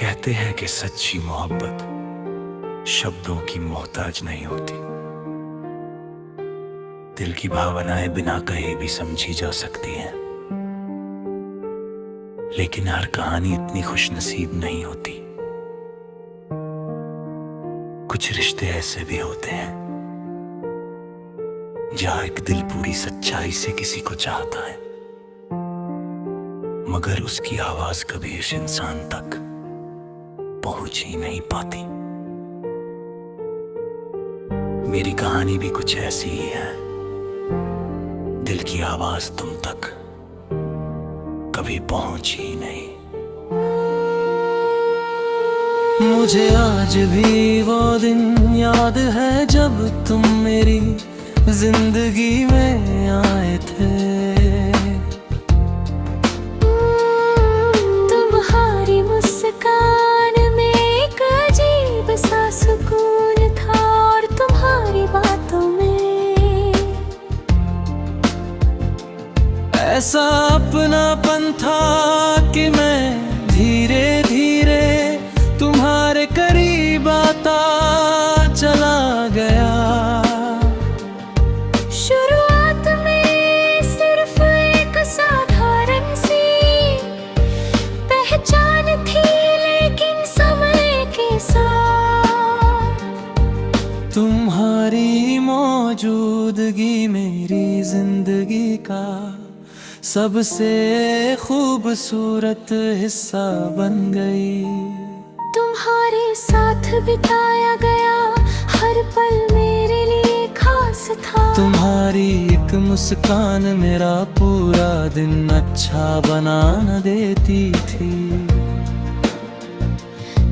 कहते हैं कि सच्ची मोहब्बत शब्दों की मोहताज नहीं होती। दिल की भावनाएं बिना कहे भी समझी जा सकती हैं, लेकिन हर कहानी इतनी खुशनसीब नहीं होती। कुछ रिश्ते ऐसे भी होते हैं जहां एक दिल पूरी सच्चाई से किसी को चाहता है, मगर उसकी आवाज कभी उस इंसान तक पहुंच ही नहीं पाती। मेरी कहानी भी कुछ ऐसी ही है। दिल की आवाज तुम तक कभी पहुंच ही नहीं। मुझे आज भी वो दिन याद है जब तुम मेरी जिंदगी में आए थे। तुम्हारी मुस्कान में एक अजीब सा सुकून था, और तुम्हारी बातों में ऐसा अपनापन था कि मैं धीरे धीरे तुम्हारे करीब आता चला गया। शुरुआत में सिर्फ एक साधारण सी पहचान थी, लेकिन समय के साथ तुम्हारी मौजूदगी मेरी जिंदगी का सबसे खूबसूरत हिस्सा बन गई। तुम्हारे साथ बिताया गया हर पल मेरे लिए खास था। तुम्हारी एक मुस्कान मेरा पूरा दिन अच्छा बना न देती थी।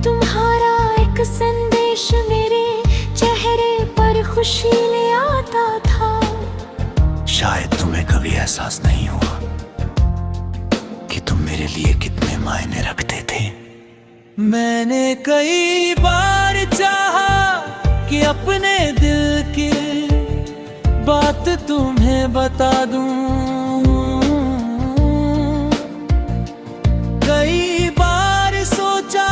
तुम्हारा एक संदेश मेरे चेहरे पर खुशी ले आता था। शायद तुम्हें कभी एहसास नहीं हुआ कि तुम मेरे लिए कितने मायने रखते थे। मैंने कई बार चाहा कि अपने दिल की बात तुम्हें बता दूं। कई बार सोचा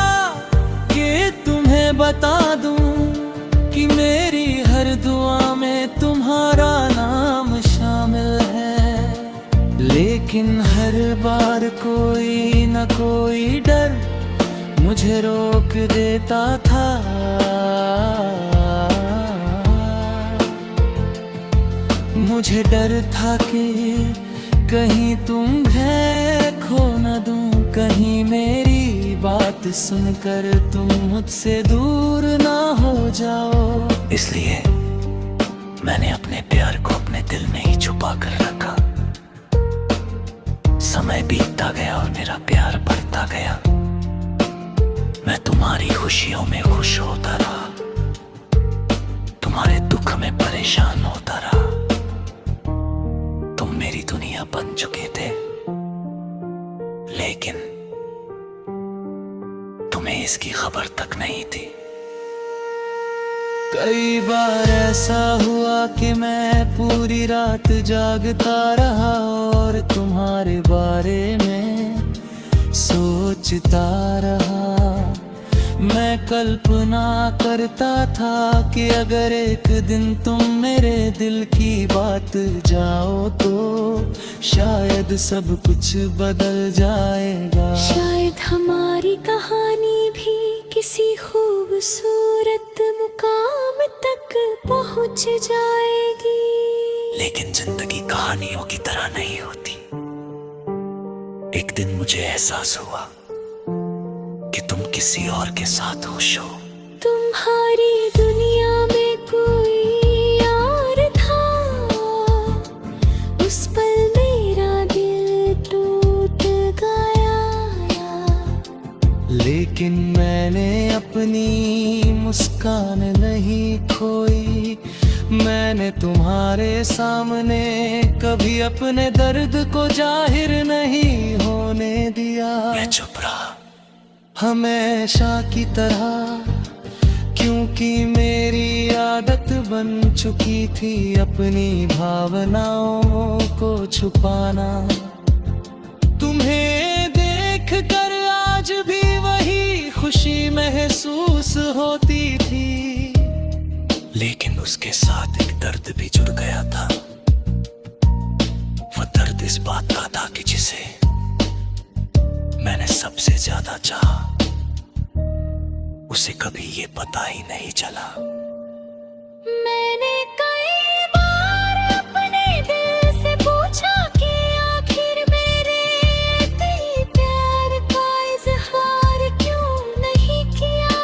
कि तुम्हें बता दूं कि मेरी हर दुआ में तुम्हारा नाम शामिल है, लेकिन हर बार कोई न कोई डर मुझे रोक देता था। मुझे डर था कि कहीं तुम खो न दूं, कहीं मेरी बात सुनकर तुम मुझसे दूर ना हो जाओ। इसलिए मैंने अपने प्यार को अपने दिल में ही छुपा कर रखा। समय बीतता गया और मेरा प्यार बढ़ता गया। मैं तुम्हारी खुशियों में खुश होता रहा, तुम्हारे दुख में परेशान होता रहा। तुम मेरी दुनिया बन चुके थे, लेकिन तुम्हें इसकी खबर तक नहीं थी। कई बार ऐसा हुआ कि मैं पूरी रात जागता रहा और तुम्हारे बारे में सोचता रहा। मैं कल्पना करता था कि अगर एक दिन तुम मेरे दिल की बात जाओ तो शायद सब कुछ बदल जाएगा। शायद हमारी कहानी भी किसी खूबसूरत मुकाम तक पहुंच जाएगी। लेकिन जिंदगी कहानियों की तरह नहीं होती। एक दिन मुझे एहसास हुआ कि तुम किसी और के साथ खुश हो। तुम्हारी दुनिया में कोई और था, उस पल मेरा दिल टूट गया। लेकिन मैंने अपनी मुस्कान नहीं खोई। मैंने तुम्हारे सामने कभी अपने दर्द को जाहिर नहीं होने दिया। मैं चुप रहा हमेशा की तरह, क्योंकि मेरी आदत बन चुकी थी अपनी भावनाओं को छुपाना। तुम्हें देख कर आज आज भी वही खुशी महसूस होती थी। लेकिन उसके साथ एक दर्द भी जुड़ गया था। वो दर्द इस बात का था कि जिसे मैंने सबसे ज्यादा चाहा, उसे कभी ये पता ही नहीं चला। मैंने कई बार अपने दिल से पूछा कि आखिर मेरे तेरे प्यार का इजहार क्यों नहीं किया।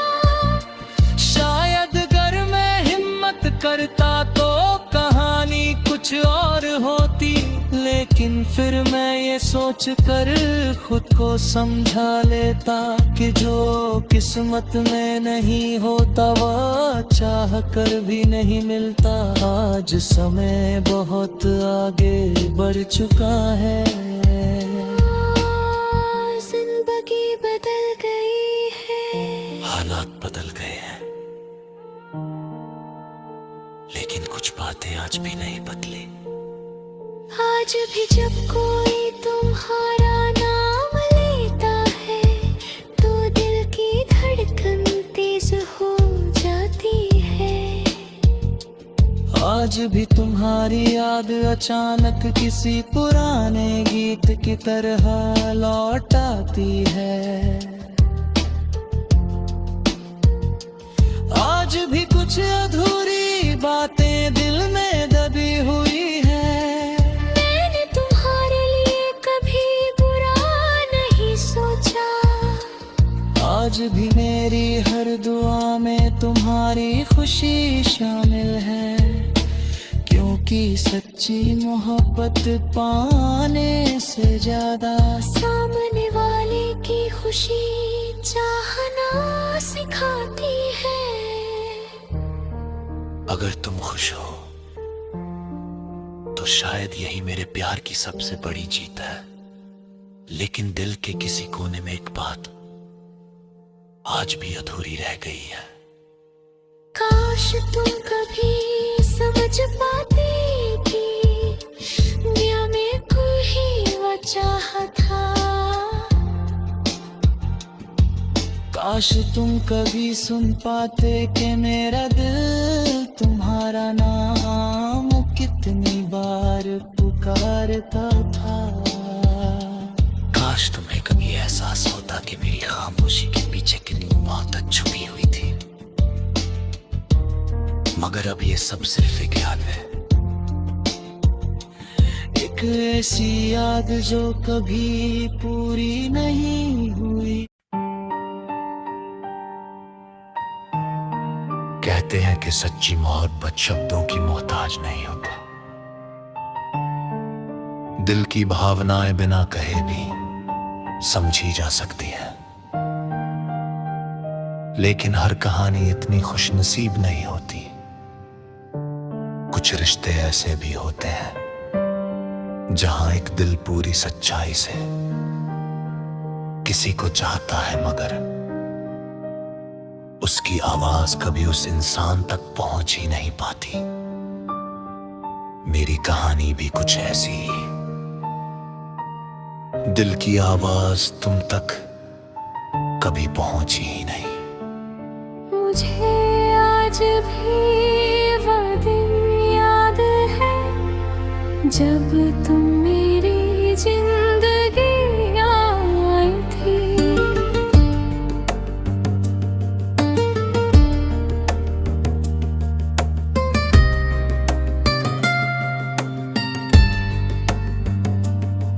शायद अगर मैं हिम्मत करता तो कहानी कुछ और होती, लेकिन फिर मैं ये सोच कर खुद को समझा लेता कि जो किस्मत में नहीं होता वह चाह कर भी नहीं मिलता। आज समय बहुत आगे बढ़ चुका है, जिंदगी बदल गई है, हालात बदल गए हैं, लेकिन कुछ बातें आज भी नहीं बदली। आज भी जब कोई तुम्हारा नाम लेता है तो दिल की धड़कन तेज हो जाती है। आज भी तुम्हारी याद अचानक किसी पुराने गीत की तरह लौट आती है। आज भी कुछ अधूरी बातें दिल में दबी हुई है। मैंने तुम्हारे लिए कभी बुरा नहीं सोचा। आज भी मेरी हर दुआ में तुम्हारी खुशी शामिल है, क्योंकि सच्ची मोहब्बत पाने से ज्यादा सामने वाले की खुशी चाहना सिखाती है। अगर तुम खुश हो तो शायद यही मेरे प्यार की सबसे बड़ी जीत है। लेकिन दिल के किसी कोने में एक बात आज भी अधूरी रह गई है। काश तुम कभी समझ पाते कि दुनिया में कोई वजह था। काश तुम कभी सुन पाते कि मेरा दिल तुम्हारा नाम कितनी बार पुकारता था। काश तुम्हें कभी एहसास होता कि मेरी खामोशी के पीछे कितनी मोहब्बत छुपी हुई थी। मगर अब ये सब सिर्फ एक याद है, एक ऐसी याद जो कभी पूरी नहीं हुई। कहते हैं कि सच्ची मोहब्बत शब्दों की मोहताज नहीं होती। दिल की भावनाएं बिना कहे भी समझी जा सकती है, लेकिन हर कहानी इतनी खुशनसीब नहीं होती। कुछ रिश्ते ऐसे भी होते हैं जहां एक दिल पूरी सच्चाई से किसी को चाहता है, मगर उसकी आवाज कभी उस इंसान तक पहुंच ही नहीं पाती। मेरी कहानी भी कुछ ऐसी ही। दिल की आवाज तुम तक कभी पहुंची ही नहीं। मुझे आज भी वो दिन याद है जब तुम मेरी जिंदगी आई थी।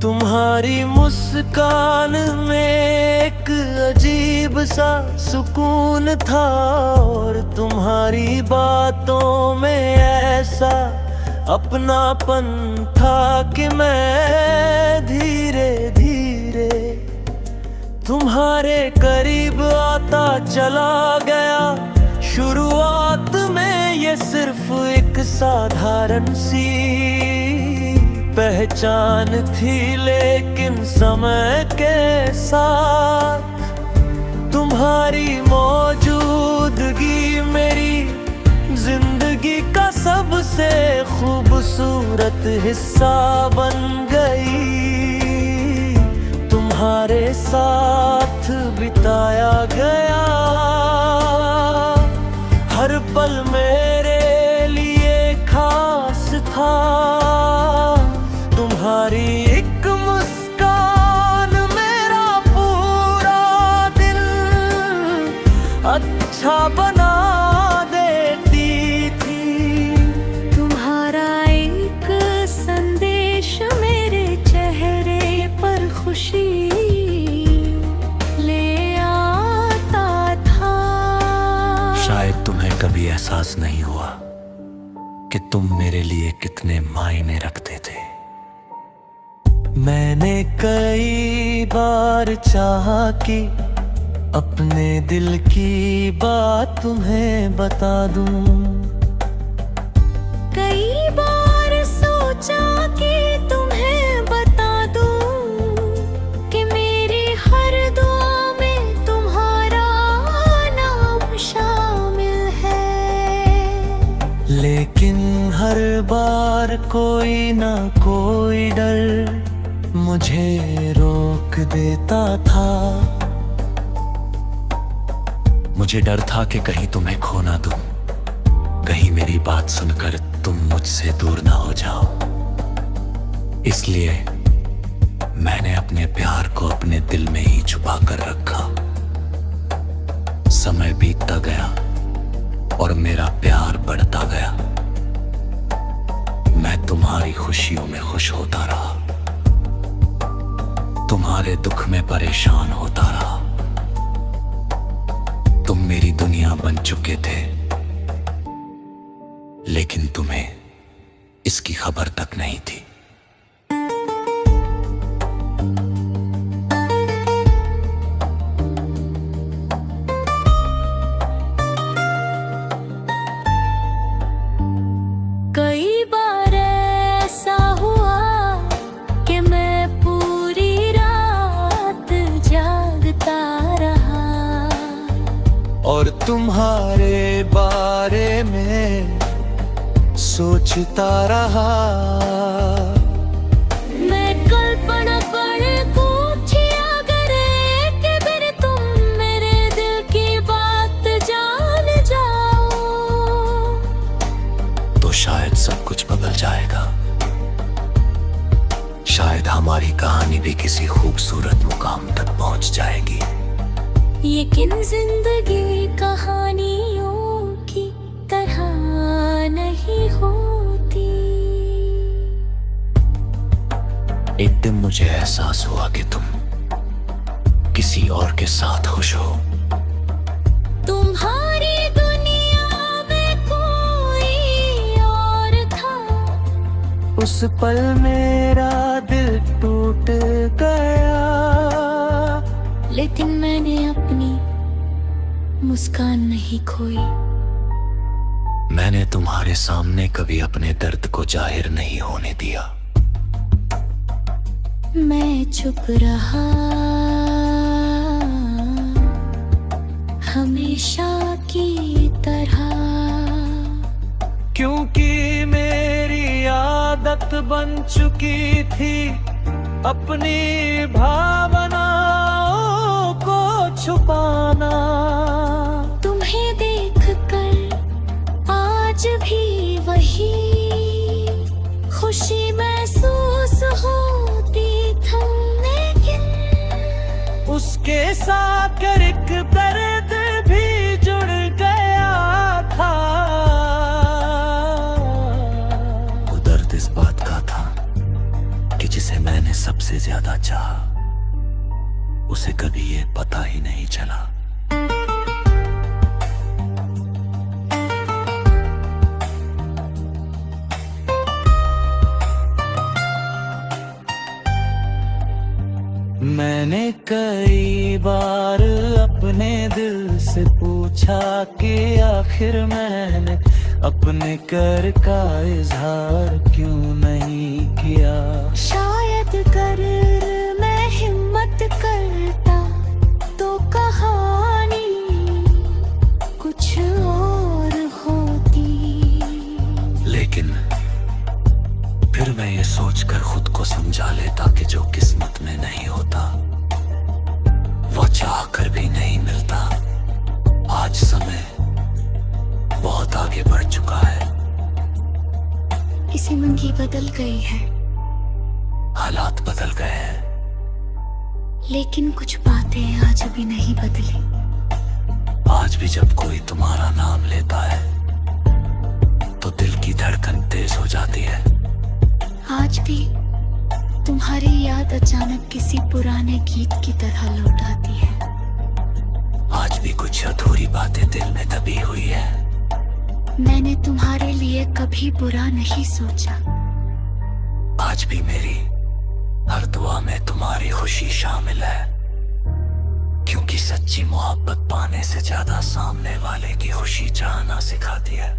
तुम्हारी मुस्कान में एक अजीब सा सुकून था, और तुम्हारी बातों में ऐसा अपनापन था कि मैं धीरे धीरे तुम्हारे करीब आता चला गया। शुरुआत में ये सिर्फ एक साधारण सी पहचान थी, लेकिन समय के साथ तुम्हारी मौजूदगी मेरी जिंदगी का सबसे खूबसूरत हिस्सा बन गई। तुम्हारे साथ बिताया गया। हर पल मेरे लिए खास था, तुम्हारी एक मुस्कान मेरा पूरा दिन अच्छा बना देती थी। तुम्हारा एक संदेश मेरे चेहरे पर खुशी ले आता था। शायद तुम्हें कभी एहसास नहीं हुआ कि तुम मेरे लिए कितने मायने रखते थे। मैंने कई बार चाहा कि अपने दिल की बात तुम्हें बता दूं। कई बार सोचा कि तुम्हें बता दूं कि मेरी हर दुआ में तुम्हारा नाम शामिल है। लेकिन हर बार कोई ना कोई डर मुझे रोक देता था। मुझे डर था कि कहीं तुम्हें खो ना दूं, कहीं मेरी बात सुनकर तुम मुझसे दूर ना हो जाओ। इसलिए मैंने अपने प्यार को अपने दिल में ही छुपा कर रखा। समय बीतता गया और मेरा प्यार बढ़ता गया। मैं तुम्हारी खुशियों में खुश होता रहा, तुम्हारे दुख में परेशान होता रहा। तुम मेरी दुनिया बन चुके थे, लेकिन तुम्हें इसकी खबर तक नहीं थी। कई बार ऐसा हुआ कि मैं पूरी रात जागता रहा और तुम्हारे बारे में सोचता रहा। मैं कल्पना कर पूछिया करे कि फिर तुम मेरे दिल की बात जान जाओ तो शायद सब कुछ बदल जाएगा। शायद हमारी कहानी भी किसी खूबसूरत मुकाम तक पहुंच जाएगी। लेकिन जिंदगी कहानियों की तरह नहीं होती। एक दिन मुझे एहसास हुआ कि तुम किसी और के साथ खुश हो। तुम्हारी दुनिया में कोई और था। उस पल मेरा दिल टूट गया। लेकिन मैंने अपनी मुस्कान नहीं खोई। मैंने तुम्हारे सामने कभी अपने दर्द को जाहिर नहीं होने दिया। मैं चुप रहा हमेशा की तरह, क्योंकि मेरी आदत बन चुकी थी अपनी भावनाओं को छुपाना। तुम्हें देखकर आज भी वही खुशी महसूस होती थी। लेकिन उसके साथ एक दर्द भी जुड़ गया था। वो दर्द इस बात का था कि जिसे मैंने सबसे ज्यादा चाहा, उसे कभी ये पता ही नहीं चला। मैंने कई बार अपने दिल से पूछा कि आखिर मैंने अपने कर का इजहार क्यों नहीं किया। शायद कर मैं हिम्मत करता तो कहानी कुछ और होती। लेकिन फिर मैं ये सोचकर खुद को समझा लेता कि जो किस्मत में नहीं होता वो चाह कर भी बढ़ चुका है। इसी मंगी बदल गई है, हालात बदल गए हैं, लेकिन कुछ बातें आज भी नहीं बदली। आज भी जब कोई तुम्हारा नाम लेता है तो दिल की धड़कन तेज हो जाती है। आज भी तुम्हारी याद अचानक किसी पुराने गीत की तरह लौट आती है। आज भी कुछ अधूरी बातें दिल में दबी हुई है। मैंने तुम्हारे लिए कभी बुरा नहीं सोचा। आज भी मेरी हर दुआ में तुम्हारी खुशी शामिल है, क्योंकि सच्ची मोहब्बत पाने से ज्यादा सामने वाले की खुशी चाहना सिखाती है।